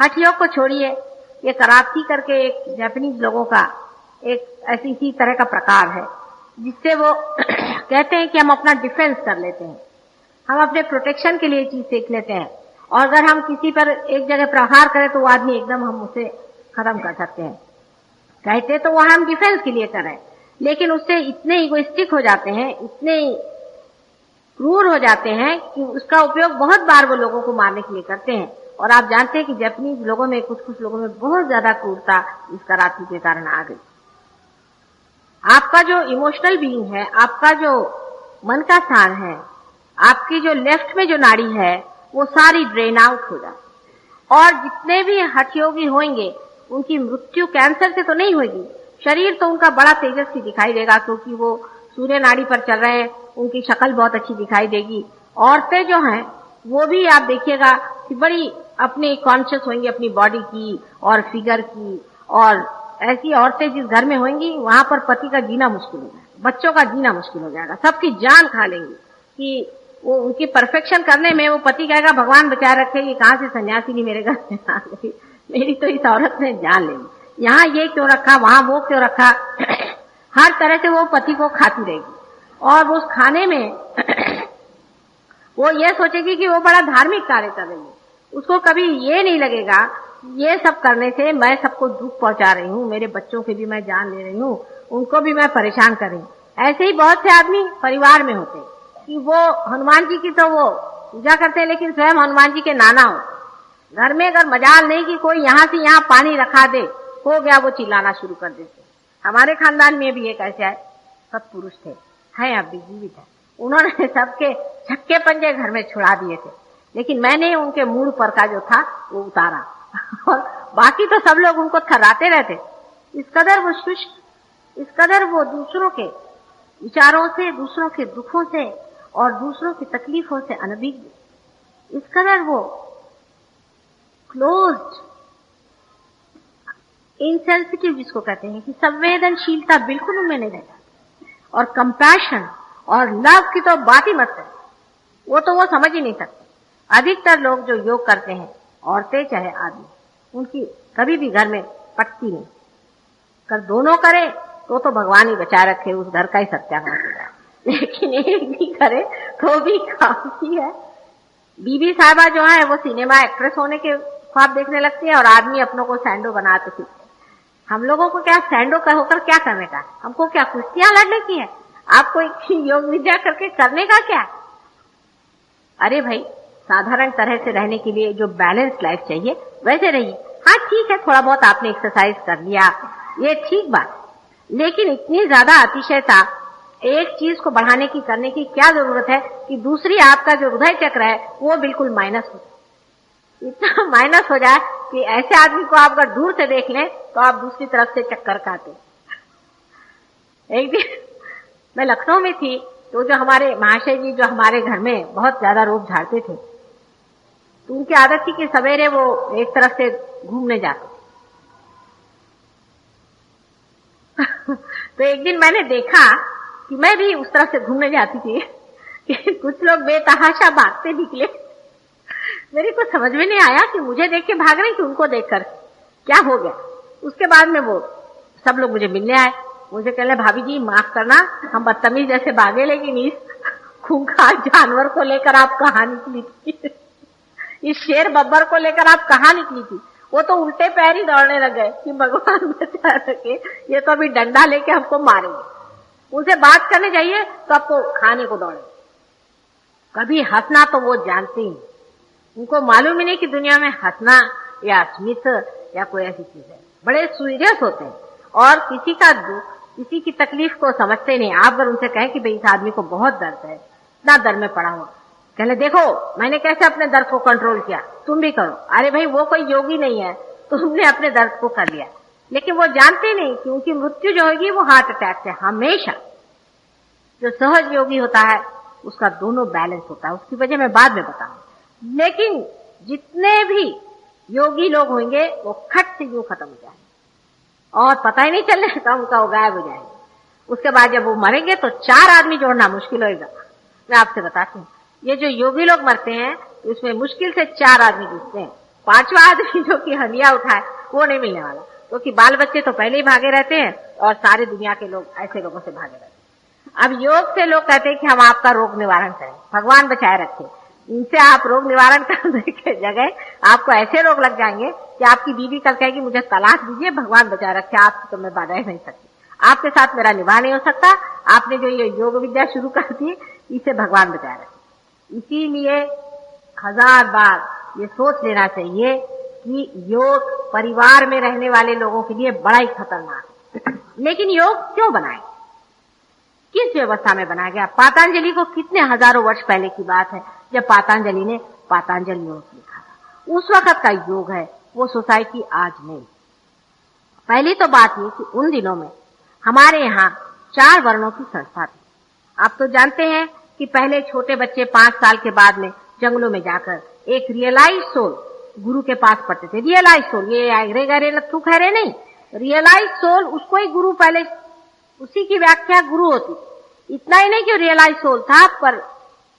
हठ योग को छोड़िए, ये कराथी करके एक जापानीज लोगों का एक ऐसी इसी तरह का प्रकार है, जिससे वो कहते हैं कि हम अपना डिफेंस कर लेते हैं, हम अपने प्रोटेक्शन के लिए चीज सीख लेते हैं, और अगर हम किसी पर एक जगह प्रहार करें तो वो आदमी एकदम हम उसे खत्म कर सकते हैं। कहते तो वह हम डिफेंस के लिए करें, लेकिन उससे इतने इगोइस्टिक हो जाते हैं, इतने क्रूर हो जाते हैं कि उसका उपयोग बहुत बार वो लोगों को मारने के लिए करते हैं। और आप जानते हैं कि जापानीज लोगों में, कुछ लोगों में बहुत ज्यादा क्रूरता इस कराटे के कारण आ गई। आपका जो इमोशनल बीइंग है, आपका जो मन का सार है, आपकी जो लेफ्ट में जो नाड़ी है, वो सारी ड्रेन आउट हो जाती। और जितने भी हठ योगी होंगे उनकी मृत्यु कैंसर से तो नहीं होगी, शरीर तो उनका बड़ा तेजस्वी दिखाई देगा, क्योंकि वो सूर्य नाड़ी पर चल रहे हैं, उनकी शक्ल बहुत अच्छी दिखाई देगी। औरतें जो हैं वो भी आप देखिएगा कि बड़ी अपनी कॉन्शियस होंगी अपनी बॉडी की और फिगर की, और ऐसी औरतें जिस घर में होंगी वहां पर पति का जीना मुश्किल हो जाएगा, बच्चों का जीना मुश्किल हो जाएगा, सबकी जान खा लेंगी कि वो उनकी परफेक्शन करने में वो पति कहेगा भगवान बचा रखे, ये कहां से सन्यासी नहीं मेरे घर में आ गई, मेरी तो इस औरत ने जान ले ली, यहाँ ये क्यों रखा, वहां वो क्यों रखा। हर तरह से वो पति को खाती रहेगी, और उस खाने में वो ये सोचेगी कि वो बड़ा धार्मिक कार्य कर रही है। उसको कभी ये नहीं लगेगा ये सब करने से मैं सबको दुख पहुंचा रही हूँ, मेरे बच्चों की भी मैं जान ले रही हूँ, उनको भी मैं परेशान कर रही हूँ। ऐसे ही बहुत से आदमी परिवार में होते हैं कि वो हनुमान जी की तो वो पूजा करते हैं, लेकिन स्वयं हनुमान जी के नाना हो। घर में अगर मजाल नहीं कि कोई यहाँ से यहाँ पानी रखा दे, हो गया वो चिल्लाना शुरू कर देते। हमारे खानदान में भी एक ऐसे आए सत्पुरुष थे, हैं अब भी जीवित है, उन्होंने सबके छक्के पंजे घर में छुड़ा दिए थे, लेकिन मैंने उनके मूड पर का जो था वो उतारा और बाकी तो सब लोग उनको थर्राते रहते। इस कदर वो शुष्क, इस कदर वो दूसरों के विचारों से, दूसरों के दुखों से और दूसरों की तकलीफों से अनभिज्ञ, इस कदर वो क्लोज्ड, इनसेंसिटिव जिसको कहते हैं, कि संवेदनशीलता बिल्कुल उनमें नहीं रहता, और कंपैशन और लव की तो बात ही मत करें, वो तो वो समझ ही नहीं सकते। अधिकतर लोग जो योग करते हैं, औरतें चाहे आदमी, उनकी कभी भी घर में पटती नहीं। कर दोनों करें तो भगवान ही बचा रखे, उस घर का ही सत्यानाश हो जाए, लेकिन एक भी करे तो भी काफी है। बीबी साहबा जो है वो सिनेमा एक्ट्रेस होने के ख्वाब देखने लगती है, और आदमी अपनों को सैंडो बनाते फिरते। हम लोगों को क्या सैंडो होकर क्या करने का, हमको क्या कुश्तियां लड़ने की है, आपको योग विद्या करके करने का क्या। अरे भाई, साधारण तरह से रहने के लिए जो बैलेंस लाइफ चाहिए वैसे रहिए। हाँ ठीक है, थोड़ा बहुत आपने एक्सरसाइज कर लिया, ये ठीक बात, लेकिन इतनी ज्यादा अतिशयता एक चीज को बढ़ाने की, करने की क्या जरूरत है कि दूसरी आपका जो हृदय चक्र है वो बिल्कुल माइनस हो, इतना माइनस हो जाए कि ऐसे आदमी को आप अगर दूर से देख लें तो आप दूसरी तरफ से चक्कर खाते। एक दिन मैं लखनऊ में थी, तो जो हमारे महाशय जी जो हमारे घर में बहुत ज्यादा रोब झाड़ते थे, तो उनकी आदत थी कि सवेरे वो एक तरफ से घूमने जाते। तो एक दिन मैंने देखा कि मैं भी उस तरफ से घूमने जाती थी कि कुछ लोग बेतहाशा भागते निकले। मेरे को समझ में नहीं आया कि मुझे देख के भाग रहे कि उनको देखकर, क्या हो गया। उसके बाद में वो सब लोग मुझे मिलने आए, मुझे कह रहे भाभी जी माफ करना, हम बदतमीज जैसे भागे, लेकिन इस खूंखार जानवर को लेकर आप कहाँ निकली थी, इस शेर बब्बर को लेकर आप कहाँ निकली थी। वो तो उल्टे पैर ही दौड़ने लग गए कि भगवान बचा सके, ये तो अभी डंडा लेके हमको मारेंगे। उनसे बात करने जाइए तो आपको खाने को दौड़े। कभी हंसना तो वो जानते ही, उनको मालूम ही नहीं कि दुनिया में हंसना या स्मित या कोई ऐसी चीज है। बड़े सीरियस होते हैं और किसी का दुख, किसी की तकलीफ को समझते नहीं। आप अगर उनसे कहें कि भाई इस आदमी को बहुत दर्द है, इतना दर्द में पड़ा हुआ, कहले देखो मैंने कैसे अपने दर्द को कंट्रोल किया, तुम भी करो। अरे भाई वो कोई योगी नहीं है, तुमने अपने दर्द को कर लिया, लेकिन वो जानते नहीं कि उनकी मृत्यु जो होगी वो हार्ट अटैक से। हमेशा जो सहज योगी होता है उसका दोनों बैलेंस होता है, उसकी वजह मैं बाद में बताऊं। लेकिन जितने भी योगी लोग होंगे वो खट से यूं खत्म हो जाएंगे और पता ही नहीं चलेगा, उनका वो गायब हो जाएगा। उसके बाद जब वो मरेंगे तो 4 आदमी जोड़ना मुश्किल होगा। मैं आपसे बताती हूँ, ये जो योगी लोग मरते हैं उसमें मुश्किल से 4 आदमी जुटते हैं। पांचवा आदमी जो कि हलिया उठाए वो नहीं मिलने वाला, क्योंकि बाल बच्चे तो पहले ही भागे रहते हैं और सारी दुनिया के लोग ऐसे लोगों से भागे रहते हैं। अब योग से लोग कहते हैं कि हम आपका रोग निवारण करें, भगवान बचाए रखे। इनसे आप रोग निवारण करने के जगह आपको ऐसे रोग लग जाएंगे कि आपकी बीवी कल कहेगी मुझे तलाक दीजिए, भगवान बचाए रखे, आपकी तो मैं बाधा ही नहीं सकती, आपके साथ मेरा निवाह नहीं हो सकता, आपने जो ये योग विद्या शुरू कर दी इसे भगवान बचाए रखे। इसीलिए 1000 बार ये सोच लेना चाहिए कि योग परिवार में रहने वाले लोगों के लिए बड़ा ही खतरनाक है। लेकिन योग क्यों बनाए, किस व्यवस्था में बनाया गया? पातंजलि को कितने हजारों वर्ष पहले की बात है जब पातंजलि ने पातंजलि योग लिखा था। उस वक्त का योग है, वो सोसाइटी आज नहीं। पहली तो बात ये कि उन दिनों में हमारे यहाँ 4 वर्णों की संस्था थी। आप तो जानते हैं कि पहले छोटे बच्चे 5 साल के बाद में जंगलों में जाकर एक रियलाइज सोल गुरु के पास पढ़ते थे। रियलाइज सोल, ये अरे गरे लत्थू खैरे नहीं, रियलाइज सोल उसको ही गुरु, पहले उसी की व्याख्या गुरु होती। इतना ही नहीं कि रियलाइज सोल था, पर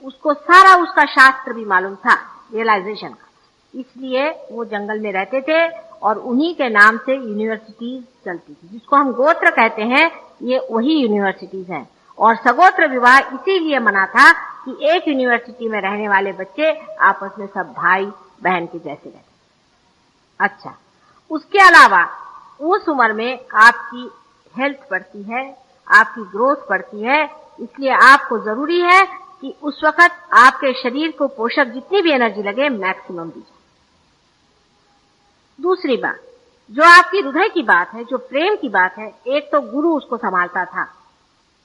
उसको सारा उसका शास्त्र भी मालूम था रियलाइजेशन का, इसलिए वो जंगल में रहते थे और उन्हीं के नाम से यूनिवर्सिटीज चलती थी, जिसको हम गोत्र कहते हैं, ये वही यूनिवर्सिटीज हैं। और सगोत्र विवाह इसीलिए मना था कि एक यूनिवर्सिटी में रहने वाले बच्चे आपस में सब भाई बहन के जैसे रहते। अच्छा, उसके अलावा उस उम्र में आपकी हेल्थ बढ़ती है, आपकी ग्रोथ बढ़ती है, इसलिए आपको जरूरी है कि उस वक्त आपके शरीर को पोषक जितनी भी एनर्जी लगे मैक्सिमम दीजिए। दूसरी बात, जो आपकी हृदय की बात है, जो प्रेम की बात है, एक तो गुरु उसको संभालता था,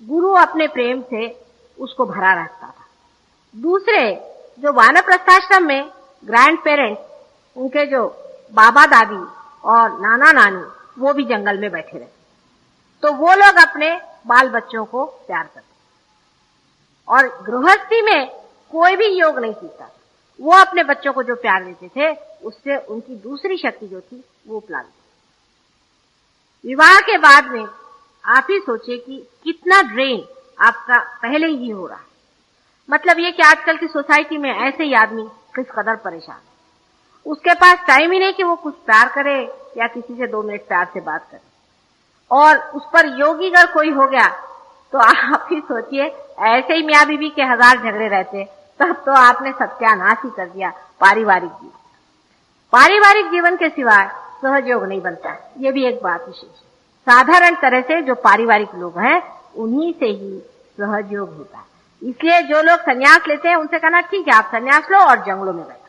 गुरु अपने प्रेम से उसको भरा रखता था। दूसरे, जो वानप्रस्थाश्रम में ग्रैंड पेरेंट्स, उनके जो बाबा दादी और नाना नानी, वो भी जंगल में बैठे रहते, तो वो लोग अपने बाल बच्चों को प्यार करते। और गृहस्थी में कोई भी योग नहीं सीखता, वो अपने बच्चों को जो प्यार देते थे उससे उनकी दूसरी शक्ति जो थी वो उपला दी। विवाह के बाद में आप ही सोचिए कि कितना ड्रेन आपका पहले ही हो रहा है। मतलब ये कि आजकल की सोसाइटी में ऐसे ही आदमी किस कदर परेशान है, उसके पास टाइम ही नहीं कि वो कुछ प्यार करे या किसी से 2 मिनट प्यार से बात करे। और उस पर योगी अगर कोई हो गया तो आप ही सोचिए, ऐसे ही मियाँ बीवी के 1000 झगड़े रहते, तब तो आपने सत्यानाश ही कर दिया पारिवारिक जीवन। पारिवारिक जीवन के सिवाय सहयोग नहीं बनता, ये भी एक बात विशेष है। साधारण तरह से जो पारिवारिक लोग हैं उन्हीं से ही सहयोग होता है। इसलिए जो लोग संन्यास लेते हैं उनसे कहना ठीक है आप संन्यास लो और जंगलों में बैठो,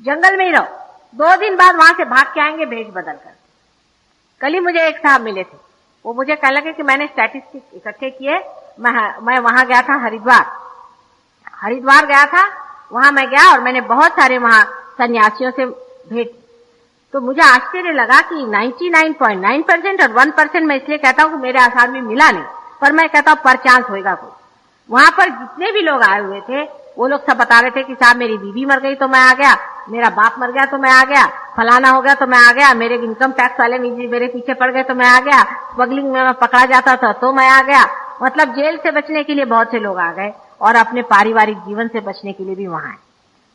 जंगल में ही रहो, 2 दिन बाद वहां से भाग के आएंगे भेष बदल कर। कल ही मुझे एक साहब मिले थे, वो मुझे कहने लगे कि मैंने स्टैटिस्टिक्स इकट्ठे किए, मैं वहां गया था, हरिद्वार गया था, वहां मैं गया और मैंने बहुत सारे वहां सन्यासियों से भेंट। तो मुझे आश्चर्य लगा कि 99.9% और 1% मैं इसलिए कहता हूँ कि मेरे आसार में मिला नहीं, पर मैं कहता हूँ पर चांस होएगा कोई। वहां पर जितने भी लोग आए हुए थे वो लोग सब बता रहे थे कि साहब मेरी बीवी मर गई तो मैं आ गया, मेरा बाप मर गया तो मैं आ गया, फलाना हो गया तो मैं आ गया, मेरे इनकम टैक्स वाले मेरे पीछे पड़ गए तो मैं आ गया, स्मगलिंग में मैं पकड़ा जाता था तो मैं आ गया। मतलब जेल से बचने के लिए बहुत से लोग आ गए और अपने पारिवारिक जीवन से बचने के लिए भी वहां आए।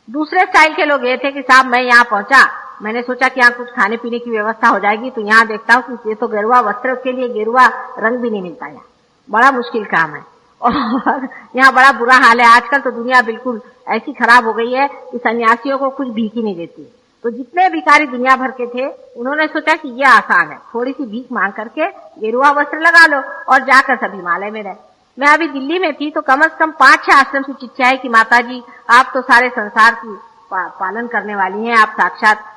दूसरे स्टाइल के लोग ये थे कि साहब मैं यहाँ पहुंचा, मैंने सोचा कि यहाँ कुछ खाने पीने की व्यवस्था हो जाएगी, तो यहाँ देखता हूँ कि ये तो गेरुआ वस्त्र के लिए गेरुआ रंग भी नहीं मिलता, यहाँ बड़ा मुश्किल काम है और यहाँ बड़ा बुरा हाल है। आजकल तो दुनिया बिल्कुल ऐसी खराब हो गई है कि सन्यासियों को कुछ भीख ही नहीं देती। तो जितने भिखारी दुनिया भर के थे उन्होंने सोचा कि ये आसान है, थोड़ी सी भीख मांग करके गेरुआ वस्त्र लगा लो और जाकर सब हिमालय में रहे। मैं अभी दिल्ली में थी तो कम से कम 5-6 आश्रम से चिट्ठी आई कि माता जी आप तो सारे संसार की पालन करने वाली हैं, आप साक्षात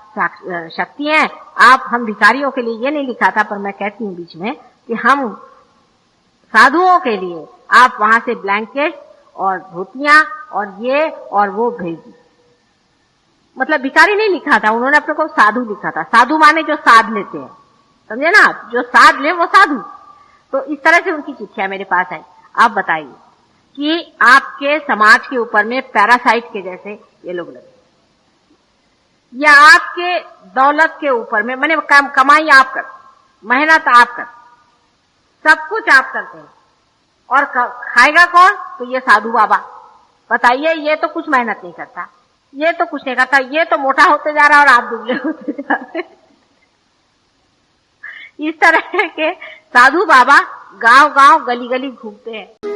शक्ति हैं, आप हम भिखारियों के लिए, ये नहीं लिखा था पर मैं कहती हूँ बीच में कि हम साधुओं के लिए आप वहां से ब्लैंकेट और धोतियां और ये और वो भेज दी। मतलब भिखारी नहीं लिखा था, उन्होंने अपने को साधु लिखा था। साधु माने जो साध लेते हैं, समझे ना, जो साध ले वो साधु। तो इस तरह से उनकी चिट्ठियां मेरे पास आई। आप बताइए कि आपके समाज के ऊपर में पैरासाइट के जैसे ये लोग लगे, या आपके दौलत के ऊपर में, मैंने कमाई आप कर, मेहनत आप कर, सब कुछ आप करते हैं और खाएगा कौन? तो ये साधु बाबा। बताइए, ये तो कुछ मेहनत नहीं करता, ये तो कुछ नहीं कहता, ये तो मोटा होते जा रहा है और आप दुबले होते जा रहे हैं। इस तरह के साधु बाबा गांव गांव गली गली घूमते हैं।